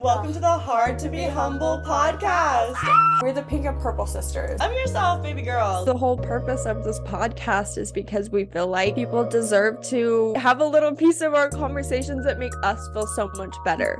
Welcome to the Hard to Be Humble podcast. We're the pink and purple sisters. I'm yourself, baby girl. The whole purpose of this podcast is because we feel like people deserve to have a little piece of our conversations that make us feel so much better.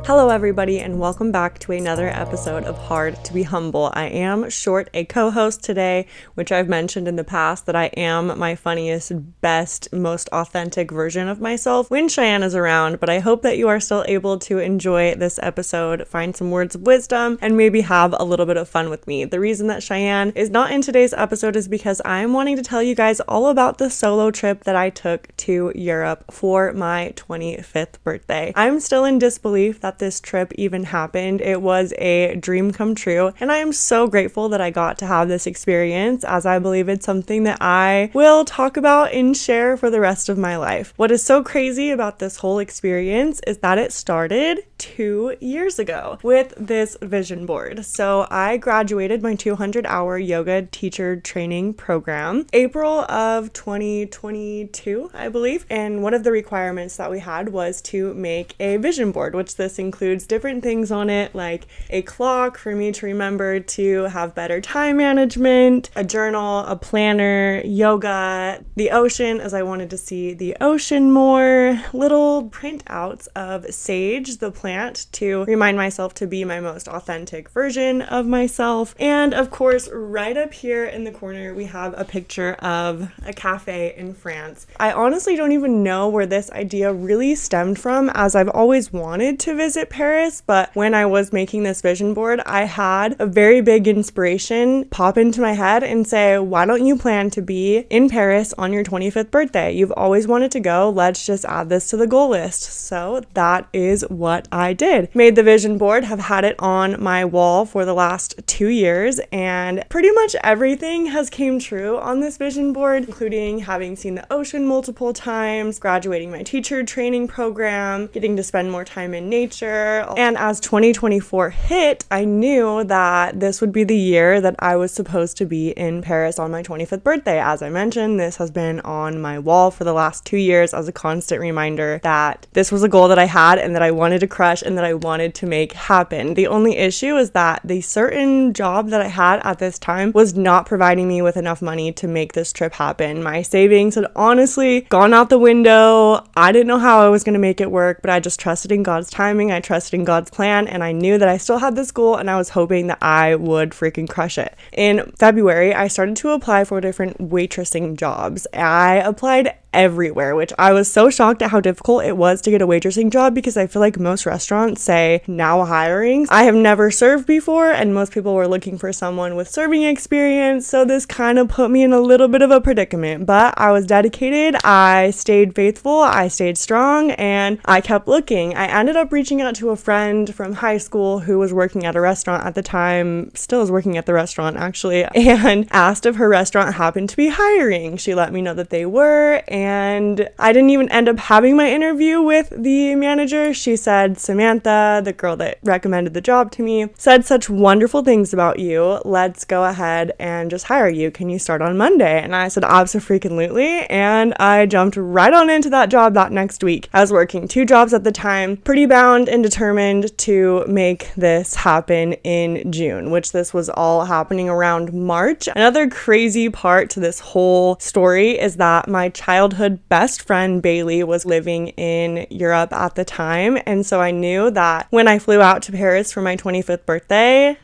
Hello everybody, and welcome back to another episode of Hard to Be Humble. I am Short, a co-host today, which I've mentioned in the past that I am my funniest, best, most authentic version of myself when Cheyenne is around, but I hope that you are still able to enjoy this episode, find some words of wisdom, and maybe have a little bit of fun with me. The reason that Cheyenne is not in today's episode is because I'm wanting to tell you guys all about the solo trip that I took to Europe for my 25th birthday. I'm still in disbelief that this trip even happened. It was a dream come true, and I am so grateful that I got to have this experience, as I believe it's something that I will talk about and share for the rest of my life. What is so crazy about this whole experience is that it started 2 years ago with this vision board. So I graduated my 200-hour yoga teacher training program April of 2022, I believe, and one of the requirements that we had was to make a vision board, which this includes different things on it, like a clock for me to remember to have better time management, a journal, a planner, yoga, the ocean, as I wanted to see the ocean more, little printouts of sage, the plant, to remind myself to be my most authentic version of myself. And of course, right up here in the corner, we have a picture of a cafe in France. I honestly don't even know where this idea really stemmed from, as I've always wanted to visit Paris, but when I was making this vision board, I had a very big inspiration pop into my head and say, why don't you plan to be in Paris on your 25th birthday? You've always wanted to go. Let's just add this to the goal list. So that is what I did. Made the vision board, have had it on my wall for the last 2 years, and pretty much everything has came true on this vision board, including having seen the ocean multiple times, graduating my teacher training program, getting to spend more time in nature. And as 2024 hit, I knew that this would be the year that I was supposed to be in Paris on my 25th birthday. As I mentioned, this has been on my wall for the last 2 years as a constant reminder that this was a goal that I had and that I wanted to crush and that I wanted to make happen. The only issue is that the certain job that I had at this time was not providing me with enough money to make this trip happen. My savings had honestly gone out the window. I didn't know how I was going to make it work, but I just trusted in God's timing. I trusted in God's plan, and I knew that I still had this goal, and I was hoping that I would freaking crush it. In February, I started to apply for different waitressing jobs. I applied everywhere, which I was so shocked at how difficult it was to get a waitressing job, because I feel like most restaurants say now hiring. I have never served before, and most people were looking for someone with serving experience, so this kind of put me in a little bit of a predicament, but I was dedicated, I stayed faithful, I stayed strong, and I kept looking. I ended up reaching out to a friend from high school who was working at a restaurant at the time, still is working at the restaurant actually, and asked if her restaurant happened to be hiring. She let me know that they were, and I didn't even end up having my interview with the manager. She said, Samantha, the girl that recommended the job to me, said such wonderful things about you. Let's go ahead and just hire you. Can you start on Monday? And I said, abso-freaking-lutely. And I jumped right on into that job that next week. I was working 2 jobs at the time, pretty bound and determined to make this happen in June, which this was all happening around March. Another crazy part to this whole story is that my childhood best friend Bailey was living in Europe at the time, and so I knew that when I flew out to Paris for my 25th birthday,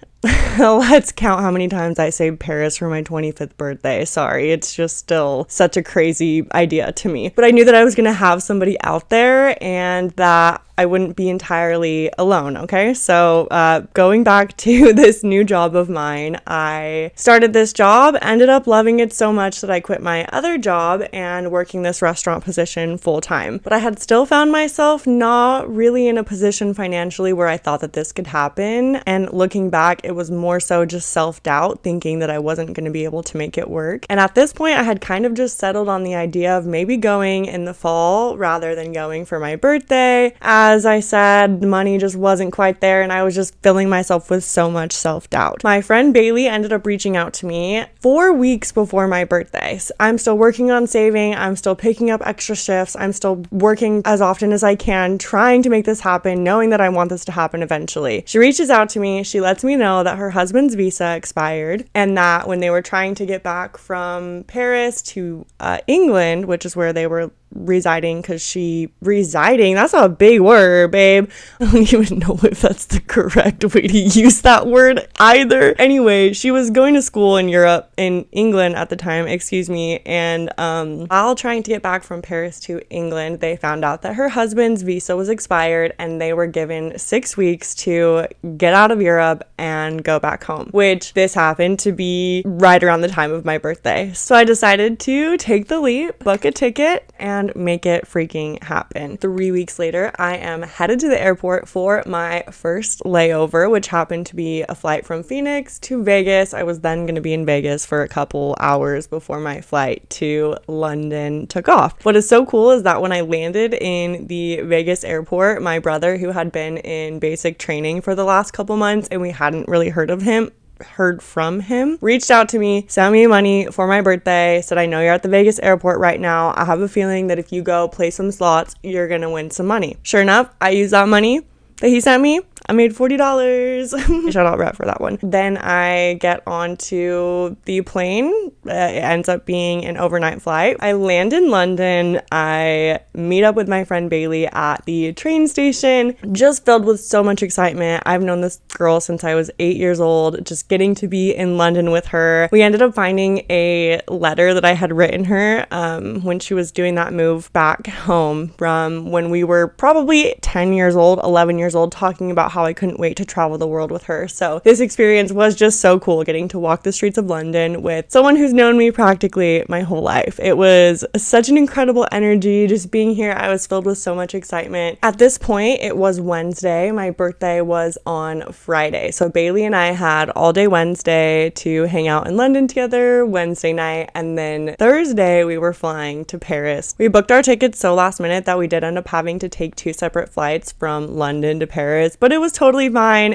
let's count how many times I say Paris for my 25th birthday. Sorry, it's just still such a crazy idea to me. But I knew that I was going to have somebody out there and that I wouldn't be entirely alone, okay? So going back to this new job of mine, I started this job, ended up loving it so much that I quit my other job and working this restaurant position full time. But I had still found myself not really in a position financially where I thought that this could happen. And looking back, it It was more so just self-doubt, thinking that I wasn't going to be able to make it work. And at this point, I had kind of just settled on the idea of maybe going in the fall rather than going for my birthday. As I said, money just wasn't quite there, and I was just filling myself with so much self-doubt. My friend Bailey ended up reaching out to me 4 weeks before my birthday. I'm still working on saving. I'm still picking up extra shifts. I'm still working as often as I can, trying to make this happen, knowing that I want this to happen eventually. She reaches out to me. She lets me know that her husband's visa expired, and that when they were trying to get back from Paris to England, which is where they were residing, that's a big word, babe. I don't even know if that's the correct way to use that word either. Anyway, she was going to school in England at the time, and while trying to get back from Paris to England, they found out that her husband's visa was expired, and they were given 6 weeks to get out of Europe and go back home, which this happened to be right around the time of my birthday. So I decided to take the leap, book a ticket, and make it freaking happen. 3 weeks later, I am headed to the airport for my first layover, which happened to be a flight from Phoenix to Vegas. I was then going to be in Vegas for a couple hours before my flight to London took off. What is so cool is that when I landed in the Vegas airport, my brother, who had been in basic training for the last couple months and we hadn't really heard from him, reached out to me, sent me money for my birthday, said, I know you're at the Vegas airport right now. I have a feeling that if you go play some slots, you're gonna win some money. Sure enough, I used that money that he sent me. I made $40. Shout out Brett for that one. Then I get onto the plane. It ends up being an overnight flight. I land in London. I meet up with my friend Bailey at the train station, just filled with so much excitement. I've known this girl since I was 8 years old, just getting to be in London with her. We ended up finding a letter that I had written her when she was doing that move back home from when we were probably 10 years old, 11 years old, talking about how I couldn't wait to travel the world with her. So this experience was just so cool, getting to walk the streets of London with someone who's known me practically my whole life. It was such an incredible energy just being here. I was filled with so much excitement. At this point, it was Wednesday. My birthday was on Friday. So Bailey and I had all day Wednesday to hang out in London together, Wednesday night, and then Thursday we were flying to Paris. We booked our tickets so last minute that we did end up having to take 2 separate flights from London to Paris, but it was totally fine.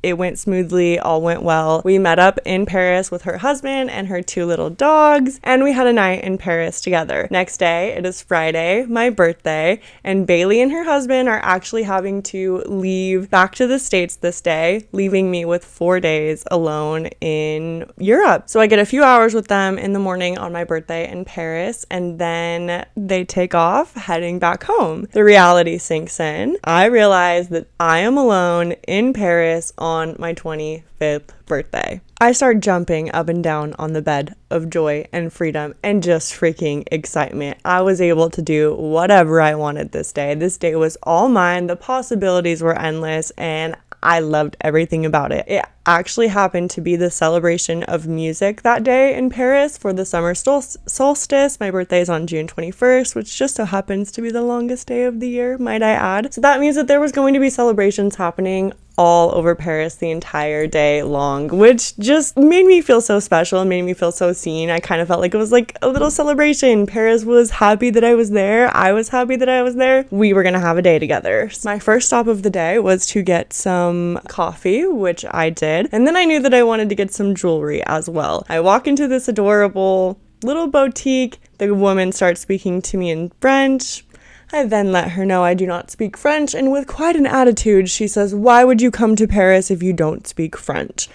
It went smoothly, all went well. We met up in Paris with her husband and her 2 little dogs, and we had a night in Paris together. Next day, it is Friday, my birthday, and Bailey and her husband are actually having to leave back to the States this day, leaving me with 4 days alone in Europe. So I get a few hours with them in the morning on my birthday in Paris, and then they take off, heading back home. The reality sinks in. I realize that I am alone in Paris on my 25th birthday. I start jumping up and down on the bed of joy and freedom and just freaking excitement. I was able to do whatever I wanted this day. This day was all mine. The possibilities were endless, and I loved everything about it. It actually happened to be the celebration of music that day in Paris for the summer solstice. My birthday is on June 21st, which just so happens to be the longest day of the year, might I add. So that means that there was going to be celebrations happening all over Paris the entire day long, which just made me feel so special and made me feel so seen. I kind of felt like it was like a little celebration. Paris was happy that I was there. I was happy that I was there. We were gonna have a day together. So my first stop of the day was to get some coffee, which I did. And then I knew that I wanted to get some jewelry as well. I walk into this adorable little boutique. The woman starts speaking to me in French. I then let her know I do not speak French, and with quite an attitude, she says, "Why would you come to Paris if you don't speak French?"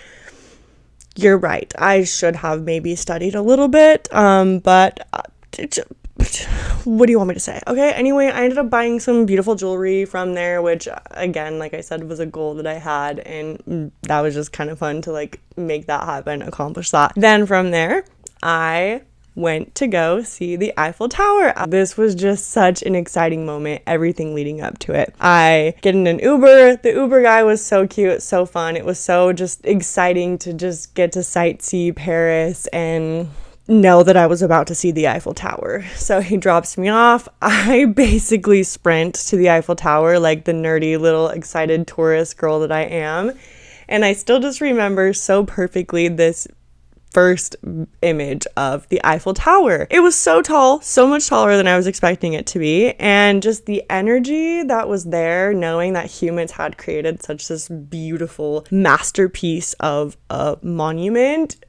You're right. I should have maybe studied a little bit, but what do you want me to say? Okay, anyway, I ended up buying some beautiful jewelry from there, which, again, like I said, was a goal that I had, and that was just kind of fun to, like, make that happen, accomplish that. Then from there, I went to go see the Eiffel Tower. This was just such an exciting moment, everything leading up to it. I get in an Uber. The Uber guy was so cute, so fun. It was so just exciting to just get to sightsee Paris and know that I was about to see the Eiffel Tower. So he drops me off. I basically sprint to the Eiffel Tower like the nerdy little excited tourist girl that I am. And I still just remember so perfectly this first image of the Eiffel Tower. It was so tall, so much taller than I was expecting it to be, and just the energy that was there, knowing that humans had created such this beautiful masterpiece of a monument.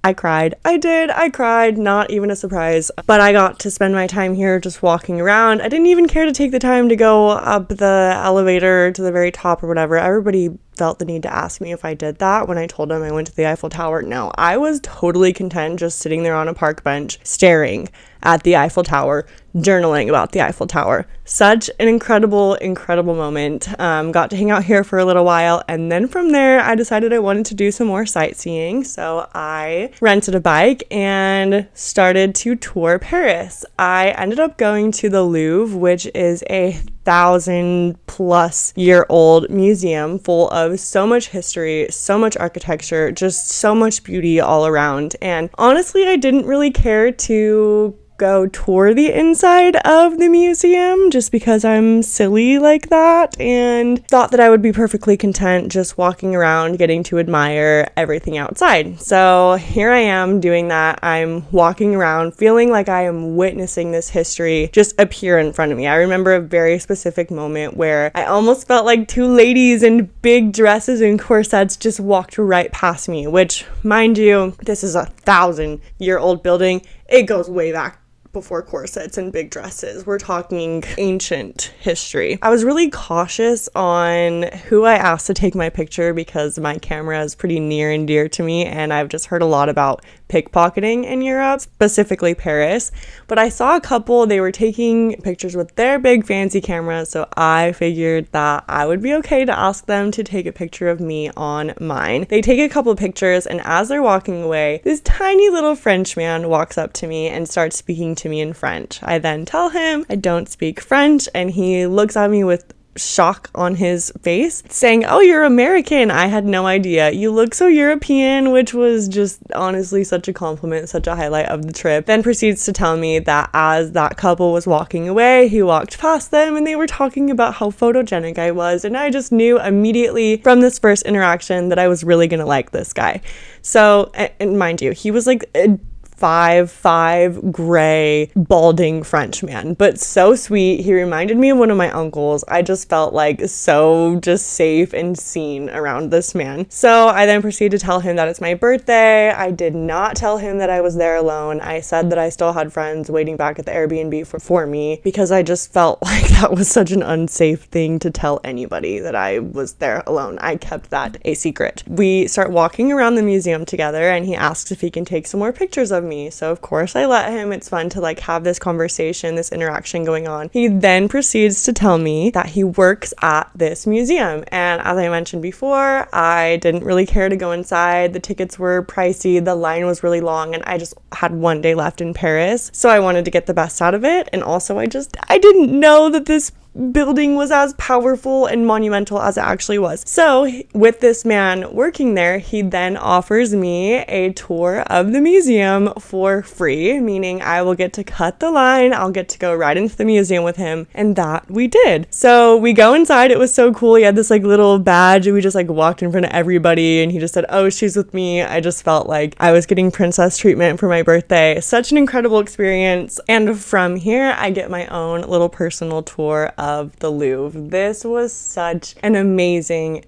I cried. I cried. Not even a surprise. But I got to spend my time here just walking around. I didn't even care to take the time to go up the elevator to the very top or whatever. Everybody felt the need to ask me if I did that when I told them I went to the Eiffel Tower. No, I was totally content just sitting there on a park bench, staring at the Eiffel Tower, journaling about the Eiffel Tower. Such an incredible moment. Got to hang out here for a little while, and then from there I decided I wanted to do some more sightseeing, so I rented a bike and started to tour Paris. I ended up going to the Louvre, which is a 1,000-plus-year-old museum full of so much history, so much architecture, just so much beauty all around. And honestly, I didn't really care to go tour the inside of the museum just because I'm silly like that, and thought that I would be perfectly content just walking around, getting to admire everything outside. So here I am doing that. I'm walking around feeling like I am witnessing this history just appear in front of me. I remember a very specific moment where I almost felt like two ladies in big dresses and corsets just walked right past me, which, mind you, this is a 1,000-year-old building. It goes way back before corsets and big dresses. We're talking ancient history. I was really cautious on who I asked to take my picture because my camera is pretty near and dear to me, and I've just heard a lot about pickpocketing in Europe, specifically Paris. But I saw a couple, they were taking pictures with their big fancy cameras, so I figured that I would be okay to ask them to take a picture of me on mine. They take a couple of pictures, and as they're walking away, this tiny little French man walks up to me and starts speaking to me in French. I then tell him I don't speak French, and he looks at me with shock on his face, saying, "Oh, you're American. I had no idea. You look so European," which was just honestly such a compliment, such a highlight of the trip. Then proceeds to tell me that as that couple was walking away, he walked past them and they were talking about how photogenic I was, and I just knew immediately from this first interaction that I was really gonna like this guy. So, and mind you, he was like a 5'5" gray balding French man, but so sweet. He reminded me of one of my uncles. I just felt like so just safe and seen around this man. So I then proceeded to tell him that it's my birthday. I did not tell him that I was there alone. I said that I still had friends waiting back at the Airbnb for me, because I just felt like that was such an unsafe thing to tell anybody, that I was there alone. I kept that a secret. We start walking around the museum together, and he asks if he can take some more pictures of me. So of course I let him. It's fun to like have this conversation, this interaction going on. He then proceeds to tell me that he works at this museum. And as I mentioned before, I didn't really care to go inside. The tickets were pricey. The line was really long, and I just had one day left in Paris. So I wanted to get the best out of it. And also I didn't know that this building was as powerful and monumental as it actually was. So with this man working there, he then offers me a tour of the museum for free, meaning I will get to cut the line. I'll get to go right into the museum with him, and that we did. So we go inside. It was so cool. He had this like little badge, and we just like walked in front of everybody, and he just said, "Oh, she's with me." I just felt like I was getting princess treatment for my birthday. Such an incredible experience. And from here, I get my own little personal tour of the Louvre. This was such an amazing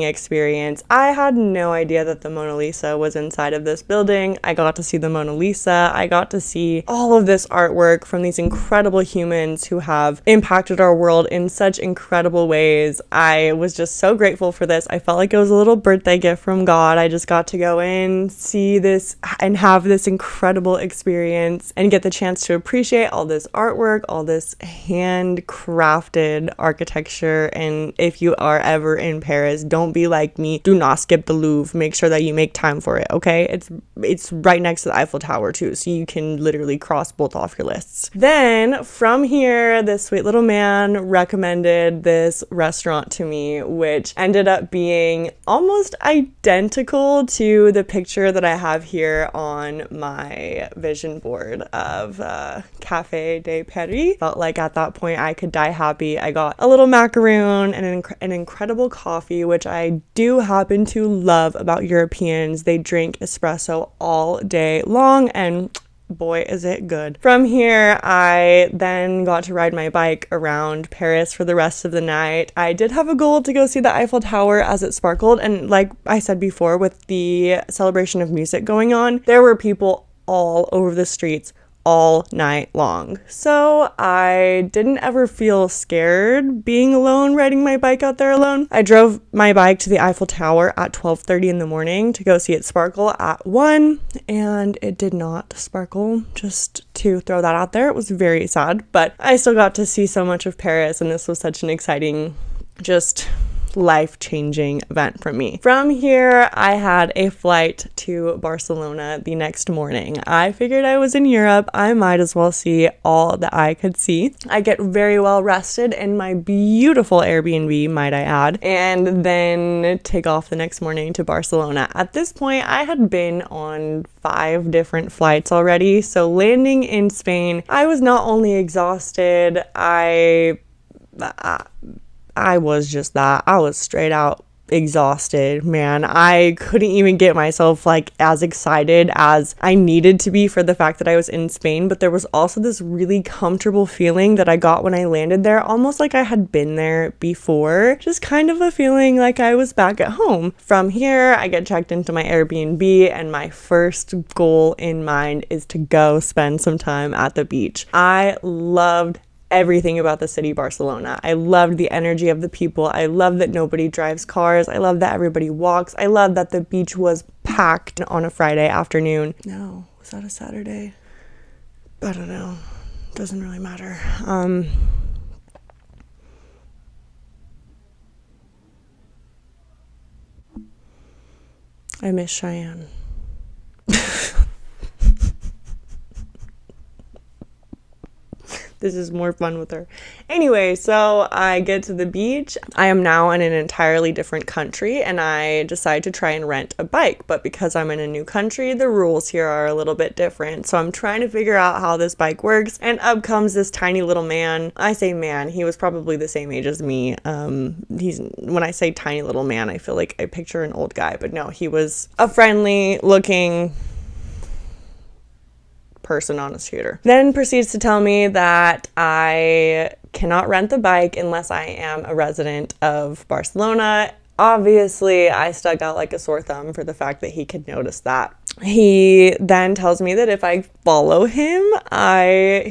experience. I had no idea that the Mona Lisa was inside of this building. I got to see the Mona Lisa. I got to see all of this artwork from these incredible humans who have impacted our world in such incredible ways. I was just so grateful for this. I felt like it was a little birthday gift from God. I just got to go in, see this, and have this incredible experience, and get the chance to appreciate all this artwork, all this handcrafted architecture. And if you are ever in Paris, don't be like me. Do not skip the Louvre. Make sure that you make time for it, okay? It's right next to the Eiffel Tower too, so you can literally cross both off your lists. Then from here, this sweet little man recommended this restaurant to me, which ended up being almost identical to the picture that I have here on my vision board of Café de Paris. Felt like at that point I could die happy. I got a little macaroon and an incredible coffee coffee, which I do happen to love about Europeans. They drink espresso all day long, and boy, is it good. From here, I then got to ride my bike around Paris for the rest of the night. I did have a goal to go see the Eiffel Tower as it sparkled, and like I said before, with the celebration of music going on, there were people all over the streets all night long. So I didn't ever feel scared being alone, riding my bike out there alone. I drove my bike to the Eiffel Tower at 12:30 in the morning to go see it sparkle at 1, and it did not sparkle, just to throw that out there. It was very sad, but I still got to see so much of Paris, and this was such an exciting, just life-changing event for me. From here, I had a flight to Barcelona the next morning. I figured I was in Europe, I might as well see all that I could see. I get very well rested in my beautiful Airbnb, might I add, and then take off the next morning to Barcelona. At this point, I had been on 5 different flights already, so landing in Spain, I was not only exhausted, I was just that. I was straight out exhausted, man. I couldn't even get myself like as excited as I needed to be for the fact that I was in Spain, but there was also this really comfortable feeling that I got when I landed there, almost like I had been there before, just kind of a feeling like I was back at home. From here, I get checked into my Airbnb, and my first goal in mind is to go spend some time at the beach. I loved everything about the city Barcelona. I loved the energy of the people. I love that nobody drives cars. I love that everybody walks. I love that the beach was packed on a Friday afternoon. No, was that a Saturday? I don't know. Doesn't really matter. I miss Cheyenne. This is more fun with her. Anyway, so I get to the beach. I am now in an entirely different country, and I decide to try and rent a bike. But because I'm in a new country, the rules here are a little bit different. So I'm trying to figure out how this bike works, and up comes this tiny little man. I say man, he was probably the same age as me. When I say tiny little man, I feel like I picture an old guy, but no, he was a friendly looking person on a scooter. Then proceeds to tell me that I cannot rent the bike unless I am a resident of Barcelona. Obviously, I stuck out like a sore thumb for the fact that he could notice that. He then tells me that if I follow him,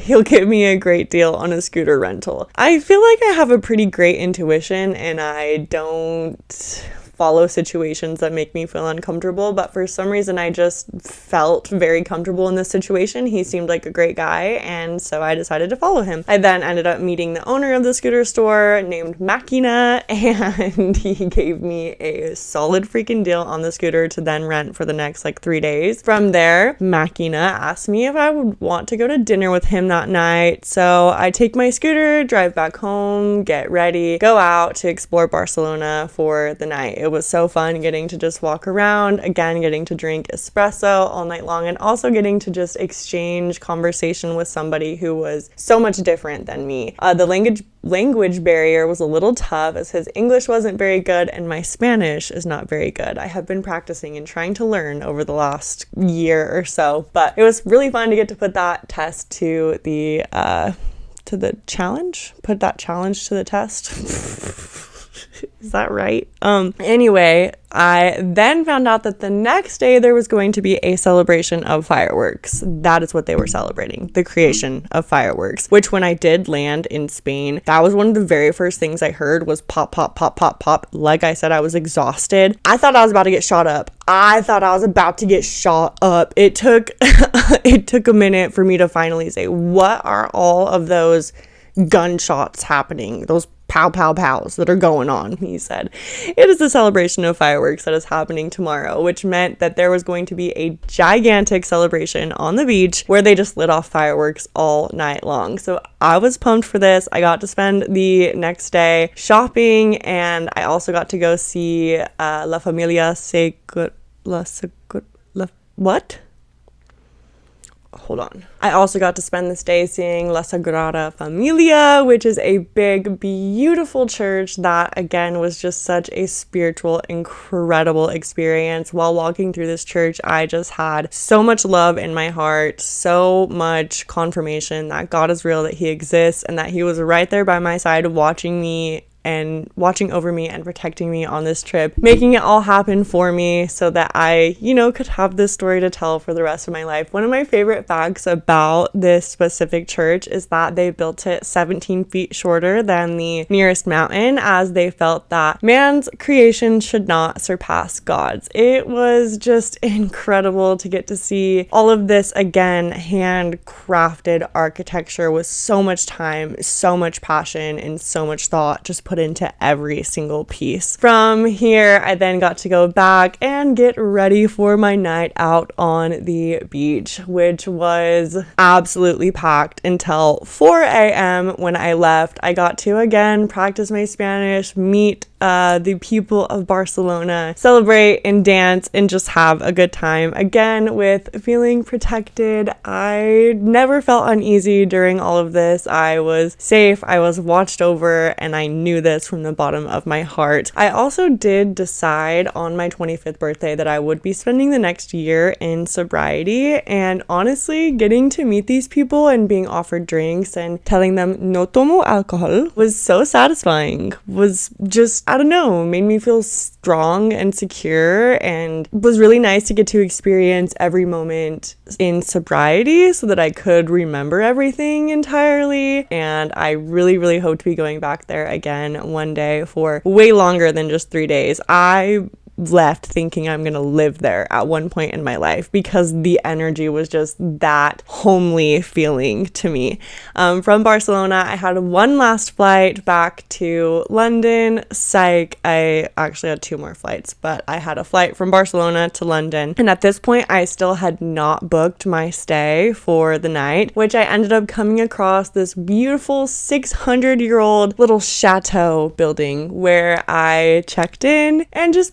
he'll give me a great deal on a scooter rental. I feel like I have a pretty great intuition, and I don't follow situations that make me feel uncomfortable, but for some reason I just felt very comfortable in this situation. He seemed like a great guy, and so I decided to follow him. I then ended up meeting the owner of the scooter store named Makina, and he gave me a solid freaking deal on the scooter to then rent for the next 3 days. From there, Makina asked me if I would want to go to dinner with him that night, so I take my scooter, drive back home, get ready, go out to explore Barcelona for the night. It was so fun getting to just walk around, again, getting to drink espresso all night long, and also getting to just exchange conversation with somebody who was so much different than me. The language barrier was a little tough as his English wasn't very good and my Spanish is not very good. I have been practicing and trying to learn over the last year or so, but it was really fun to get to put that test to the challenge. Put that challenge to the test. Is that right? Anyway, I then found out that the next day there was going to be a celebration of fireworks. That is what they were celebrating, the creation of fireworks, which when I did land in Spain, that was one of the very first things I heard was pop, pop, pop, pop, pop. Like I said, I was exhausted. I thought I was about to get shot up. It took a minute for me to finally say, what are all of those gunshots happening? Those pow pow pows that are going on, he said. It is a celebration of fireworks that is happening tomorrow, which meant that there was going to be a gigantic celebration on the beach where they just lit off fireworks all night long. So I was pumped for this. I got to spend the next day shopping, and I also got to go see La Familia Segura. What? hold on. I also got to spend this day seeing La Sagrada Familia, which is a big, beautiful church that, again, was just such a spiritual, incredible experience. While walking through this church, I just had so much love in my heart, so much confirmation that God is real, that He exists, and that He was right there by my side watching over me and protecting me on this trip, making it all happen for me so that I, could have this story to tell for the rest of my life. One of my favorite facts about this specific church is that they built it 17 feet shorter than the nearest mountain, as they felt that man's creation should not surpass God's. It was just incredible to get to see all of this, again, handcrafted architecture with so much time, so much passion, and so much thought just put into every single piece. From here, I then got to go back and get ready for my night out on the beach, which was absolutely packed until 4 a.m. when I left. I got to, again, practice my Spanish, meet the people of Barcelona, celebrate and dance and just have a good time. Again, with feeling protected. I never felt uneasy during all of this. I was safe, I was watched over, and I knew this from the bottom of my heart. I also did decide on my 25th birthday that I would be spending the next year in sobriety, and honestly, getting to meet these people and being offered drinks and telling them no tomo alcohol was so satisfying. Was just, I don't know, made me feel strong and secure, and was really nice to get to experience every moment in sobriety so that I could remember everything entirely. And I really, really hope to be going back there again one day for way longer than just 3 days. I left thinking I'm gonna live there at one point in my life because the energy was just that homely feeling to me. From Barcelona, I had one last flight back to London. Psych, I actually had 2 more flights, but I had a flight from Barcelona to London, and at this point I still had not booked my stay for the night, which I ended up coming across this beautiful 600-year-old little chateau building where I checked in and just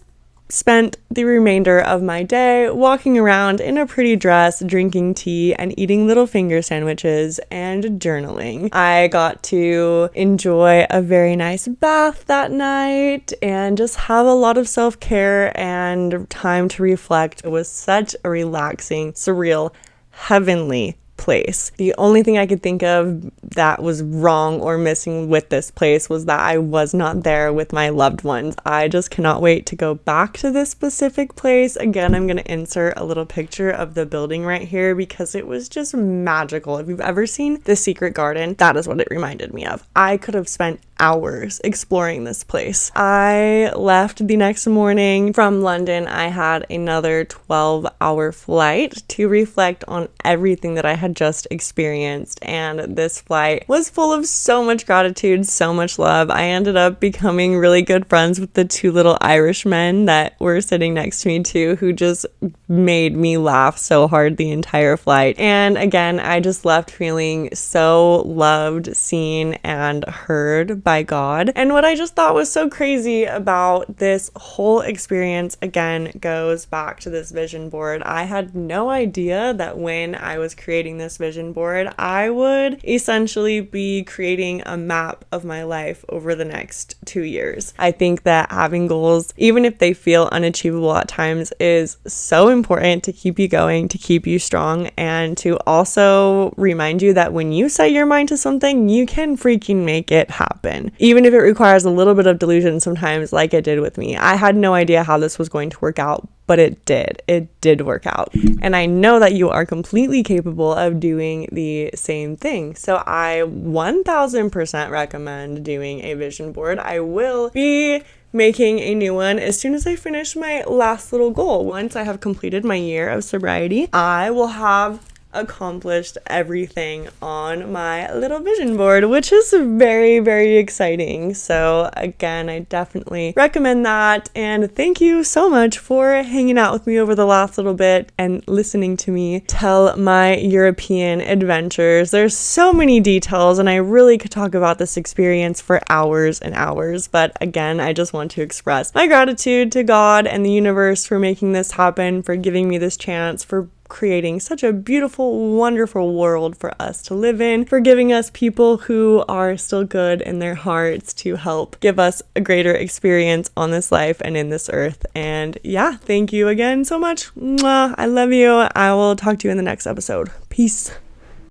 spent the remainder of my day walking around in a pretty dress, drinking tea, and eating little finger sandwiches and journaling. I got to enjoy a very nice bath that night and just have a lot of self-care and time to reflect. It was such a relaxing, surreal, heavenly place. The only thing I could think of that was wrong or missing with this place was that I was not there with my loved ones. I just cannot wait to go back to this specific place. Again, I'm going to insert a little picture of the building right here because it was just magical. If you've ever seen The Secret Garden, that is what it reminded me of. I could have spent hours exploring this place. I left the next morning from London. I had another 12-hour flight to reflect on everything that I had just experienced, and this flight was full of so much gratitude, so much love. I ended up becoming really good friends with the 2 little Irishmen that were sitting next to me too, who just made me laugh so hard the entire flight. And again, I just left feeling so loved, seen, and heard by God. And what I just thought was so crazy about this whole experience, again, goes back to this vision board. I had no idea that when I was creating this vision board, I would essentially be creating a map of my life over the next 2 years. I think that having goals, even if they feel unachievable at times, is so important to keep you going, to keep you strong, and to also remind you that when you set your mind to something, you can freaking make it happen. Even if it requires a little bit of delusion sometimes, like it did with me. I had no idea how this was going to work out, but it did. It did work out. And I know that you are completely capable of doing the same thing. So I 1000% recommend doing a vision board. I will be making a new one as soon as I finish my last little goal. Once I have completed my year of sobriety, I will have accomplished everything on my little vision board, which is very, very exciting. So again, I definitely recommend that, and thank you so much for hanging out with me over the last little bit and listening to me tell my European adventures. There's so many details, and I really could talk about this experience for hours and hours, but again, I just want to express my gratitude to God and the universe for making this happen, for giving me this chance, for creating such a beautiful, wonderful world for us to live in, for giving us people who are still good in their hearts to help give us a greater experience on this life and in this earth. And yeah, thank you again so much. Mwah. I love you. I will talk to you in the next episode. Peace.